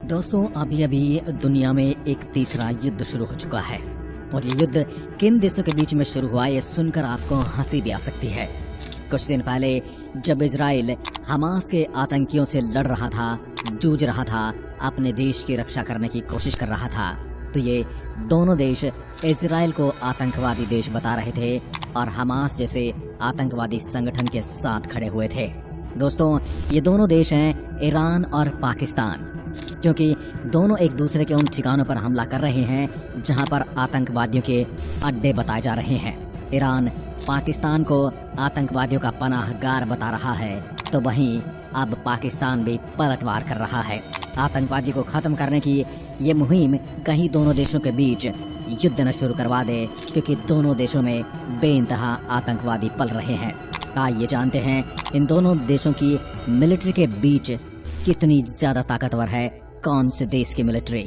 दोस्तों, अभी अभी दुनिया में एक तीसरा युद्ध शुरू हो चुका है और ये युद्ध किन देशों के बीच में शुरू हुआ ये सुनकर आपको हंसी भी आ सकती है। कुछ दिन पहले जब इजराइल हमास के आतंकियों से लड़ रहा था, जूझ रहा था, अपने देश की रक्षा करने की कोशिश कर रहा था, तो ये दोनों देश इजराइल को आतंकवादी देश बता रहे थे और हमास जैसे आतंकवादी संगठन के साथ खड़े हुए थे। दोस्तों, ये दोनों देश हैं ईरान और पाकिस्तान, क्योंकि दोनों एक दूसरे के उन ठिकानों पर हमला कर रहे हैं जहां पर आतंकवादियों के अड्डे बताए जा रहे हैं। ईरान पाकिस्तान को आतंकवादियों का पनाहगार बता रहा है, तो वहीं अब पाकिस्तान भी पलटवार कर रहा है। आतंकवादी को खत्म करने की ये मुहिम कहीं दोनों देशों के बीच युद्ध न शुरू करवा दे, क्योंकि दोनों देशों में बेइंतहा आतंकवादी पल रहे हैं। आइए जानते हैं इन दोनों देशों की मिलिट्री के बीच कितनी ज्यादा ताकतवर है कौन से देश की मिलिट्री।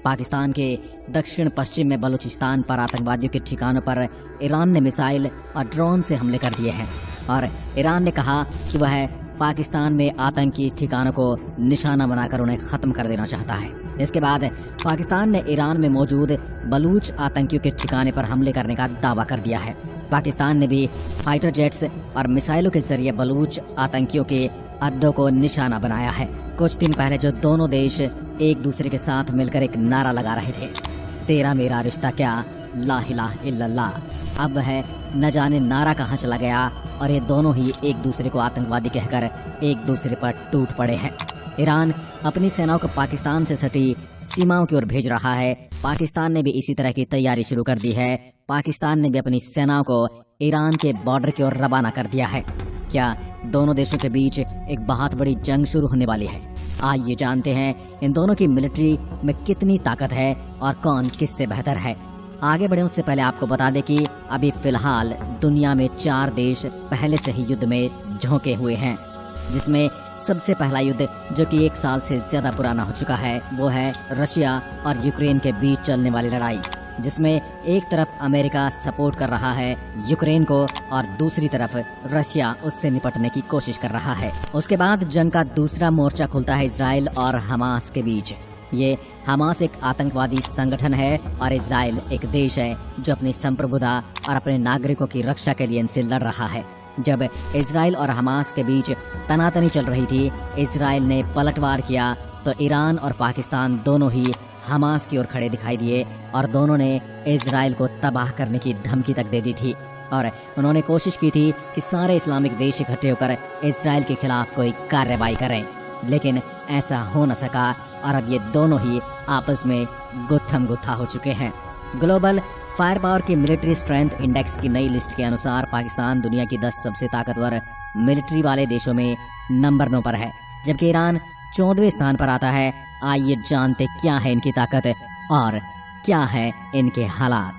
पाकिस्तान के दक्षिण पश्चिम में बलूचिस्तान पर आतंकवादियों के ठिकानों पर ईरान ने मिसाइल और ड्रोन से हमले कर दिए हैं और ईरान ने कहा कि वह पाकिस्तान में आतंकी ठिकानों को निशाना बनाकर उन्हें खत्म कर देना चाहता है। इसके बाद पाकिस्तान ने ईरान में मौजूद बलूच आतंकियों के ठिकाने पर हमले करने का दावा कर दिया है। पाकिस्तान ने भी फाइटर जेट्स और मिसाइलों के जरिए बलूच आतंकियों के अड्डों को निशाना बनाया है। कुछ दिन पहले जो दोनों देश एक दूसरे के साथ मिलकर एक नारा लगा रहे थे, तेरा मेरा रिश्ता क्या, ला इलाहा इल्लल्लाह, अब वह न जाने नारा कहाँ चला गया और ये दोनों ही एक दूसरे को आतंकवादी कहकर एक दूसरे पर टूट पड़े हैं। ईरान अपनी सेनाओं को पाकिस्तान से सटी सीमाओं की ओर भेज रहा है। पाकिस्तान ने भी इसी तरह की तैयारी शुरू कर दी है। पाकिस्तान ने भी अपनी सेनाओं को ईरान के बॉर्डर की ओर रवाना कर दिया है। क्या दोनों देशों के बीच एक बहुत बड़ी जंग शुरू होने वाली है? आइए जानते हैं इन दोनों की मिलिट्री में कितनी ताकत है और कौन किससे बेहतर है। आगे बढ़े उससे पहले आपको बता दें कि अभी फिलहाल दुनिया में 4 देश पहले से ही युद्ध में झोंके हुए हैं, जिसमें सबसे पहला युद्ध जो कि 1 साल से ज्यादा पुराना हो चुका है वो है रशिया और यूक्रेन के बीच चलने वाली लड़ाई, जिसमें एक तरफ अमेरिका सपोर्ट कर रहा है यूक्रेन को और दूसरी तरफ रशिया उससे निपटने की कोशिश कर रहा है। उसके बाद जंग का दूसरा मोर्चा खुलता है इजराइल और हमास के बीच। ये हमास एक आतंकवादी संगठन है और इजराइल एक देश है जो अपनी संप्रभुता और अपने नागरिकों की रक्षा के लिए इनसे लड़ रहा है। जब इजराइल और हमास के बीच तनातनी चल रही थी, इजराइल ने पलटवार किया तो ईरान और पाकिस्तान दोनों ही हमास की ओर खड़े दिखाई दिए और दोनों ने इजराइल को तबाह करने की धमकी तक दे दी थी और उन्होंने कोशिश की थी कि सारे इस्लामिक देश इकट्ठे होकर इजराइल के खिलाफ कोई कार्रवाई करें, लेकिन ऐसा हो न सका और अब ये दोनों ही आपस में गुत्थम गुत्था हो चुके हैं। ग्लोबल फायर पावर की मिलिट्री स्ट्रेंथ इंडेक्स की नई लिस्ट के अनुसार पाकिस्तान दुनिया की 10 सबसे ताकतवर मिलिट्री वाले देशों में नंबर 9 पर है, जबकि ईरान 14वें स्थान पर आता है। आइए जानते क्या है इनकी ताकत और क्या है इनके हालात।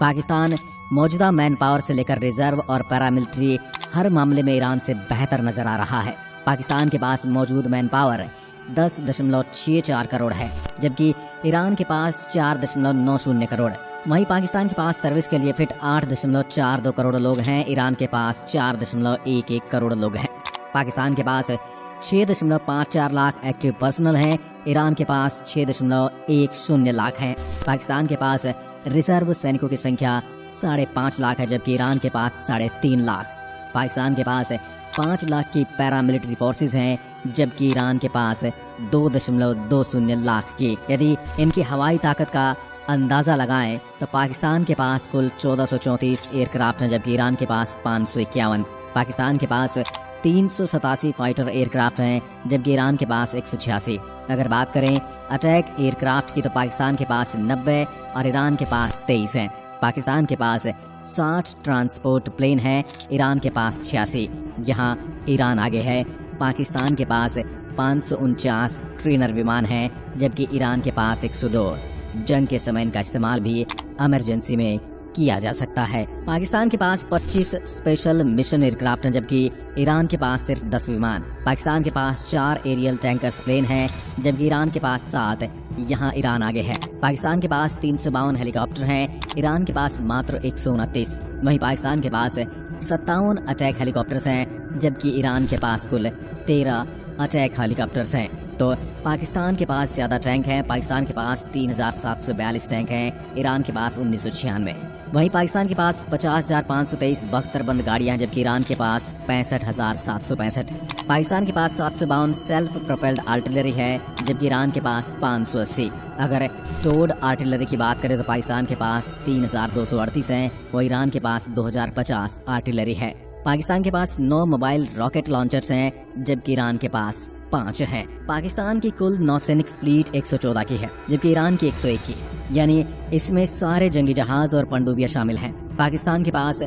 पाकिस्तान मौजूदा मैन पावर से लेकर रिजर्व और पैरामिलिट्री हर मामले में ईरान से बेहतर नजर आ रहा है। पाकिस्तान के पास मौजूद मैन पावर 10.64 करोड़ है, जबकि ईरान के पास 4.90 करोड़। वहीं पाकिस्तान के पास सर्विस के लिए फिट 8.42 करोड़ लोग हैं, ईरान के पास 4.11 करोड़ लोग हैं। पाकिस्तान के पास 6.54 लाख एक्टिव पर्सनल हैं, ईरान के पास 6.10 लाख हैं। पाकिस्तान के पास रिजर्व सैनिकों की संख्या 5.5 लाख है, जबकि ईरान के पास 3.5 लाख। पाकिस्तान के पास 5 लाख की पैरामिलिट्री फोर्सेस हैं, जबकि ईरान के पास 2.20 लाख की। यदि इनकी हवाई ताकत का अंदाज़ा लगाएं तो पाकिस्तान के पास कुल 1434 एयरक्राफ्ट हैं, जबकि ईरान के पास 551। पाकिस्तान के पास 387 फाइटर एयरक्राफ्ट हैं, जबकि ईरान के पास 186। अगर बात करें अटैक एयरक्राफ्ट की तो पाकिस्तान के पास 90 और ईरान के पास 23 हैं। पाकिस्तान के पास 60 ट्रांसपोर्ट प्लेन हैं, ईरान के पास 86। यहाँ ईरान आगे है। पाकिस्तान के पास 549 ट्रेनर विमान हैं, जबकि ईरान के पास 102। जंग के समय इनका इस्तेमाल भी इमरजेंसी में किया जा सकता है। पाकिस्तान के पास 25 स्पेशल मिशन एयरक्राफ्ट हैं, जबकि ईरान के पास सिर्फ 10 विमान। पाकिस्तान के पास 4 एरियल टैंकर्स प्लेन हैं, जबकि ईरान के पास 7। यहाँ ईरान आगे है। पाकिस्तान के पास 352 हेलीकॉप्टर हैं, ईरान के पास मात्र 129। वहीं पाकिस्तान के पास 57 अटैक हेलीकॉप्टर्स हैं, जबकि ईरान के पास कुल 13 अटैक हेलीकॉप्टर्स हैं। तो पाकिस्तान के पास ज़्यादा टैंक हैं। पाकिस्तान के पास 3742 टैंक हैं, ईरान के पास 1996। वहीं पाकिस्तान के पास 50,523 बख्तरबंद गाड़ियां हैं, जबकि ईरान के पास 65,765। पाकिस्तान के पास 752 सेल्फ प्रोपेल्ड आर्टिलरी है, जबकि ईरान के पास 580। अगर टोड आर्टिलरी की बात करें तो पाकिस्तान के पास 3238 हैं, और ईरान के पास 2050 आर्टिलरी है। पाकिस्तान के पास 9 मोबाइल रॉकेट लॉन्चर्स हैं, जबकि ईरान के पास 5 हैं। पाकिस्तान की कुल नौसैनिक फ्लीट 114 की है, जबकि ईरान की 101 की, यानी इसमें सारे जंगी जहाज और पनडुब्बियां शामिल हैं। पाकिस्तान के पास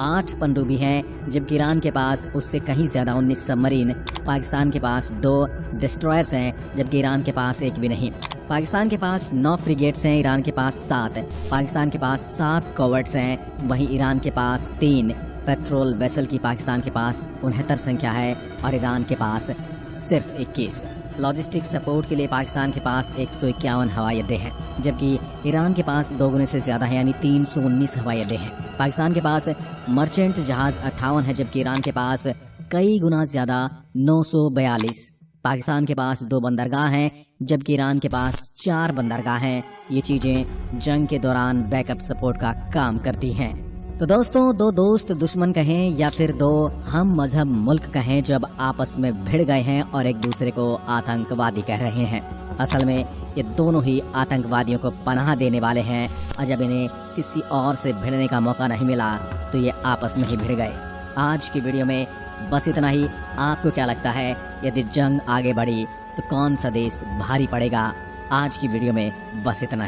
8 पनडुब्बी हैं, जबकि ईरान के पास उससे कहीं ज़्यादा 19 सबमरीन। पाकिस्तान के पास 2 डिस्ट्रॉयर्स हैं, जबकि ईरान के पास एक भी नहीं। पाकिस्तान के पास 9 फ्रिगेट्स हैं, ईरान के पास 7। पाकिस्तान के पास 7 कॉवर्ट्स हैं, वहीं ईरान के पास 3। पेट्रोल वेसल की पाकिस्तान के पास 69 संख्या है, और ईरान के पास सिर्फ 21। लॉजिस्टिक सपोर्ट के लिए पाकिस्तान के पास 151 हवाई अड्डे हैं, जबकि ईरान के पास 2 गुने से ज़्यादा है, यानी 319 हवाई अड्डे हैं। पाकिस्तान के पास मर्चेंट जहाज़ 58 है, जबकि ईरान के पास कई गुना ज़्यादा 942। पाकिस्तान के पास 2 बंदरगाह हैं, जबकि ईरान के पास 4 बंदरगाह हैं। ये चीज़ें जंग के दौरान बैकअप सपोर्ट का काम करती हैं। तो दोस्तों, 2 दोस्त दुश्मन कहें या फिर 2 हम मजहब मुल्क कहें, जब आपस में भिड़ गए हैं और एक दूसरे को आतंकवादी कह रहे हैं। असल में ये दोनों ही आतंकवादियों को पनाह देने वाले हैं, और जब इन्हें किसी और से भिड़ने का मौका नहीं मिला तो ये आपस में ही भिड़ गए। आज की वीडियो में बस इतना ही। आपको क्या लगता है, यदि जंग आगे बढ़ी तो कौन सा देश भारी पड़ेगा? आज की वीडियो में बस इतना ही।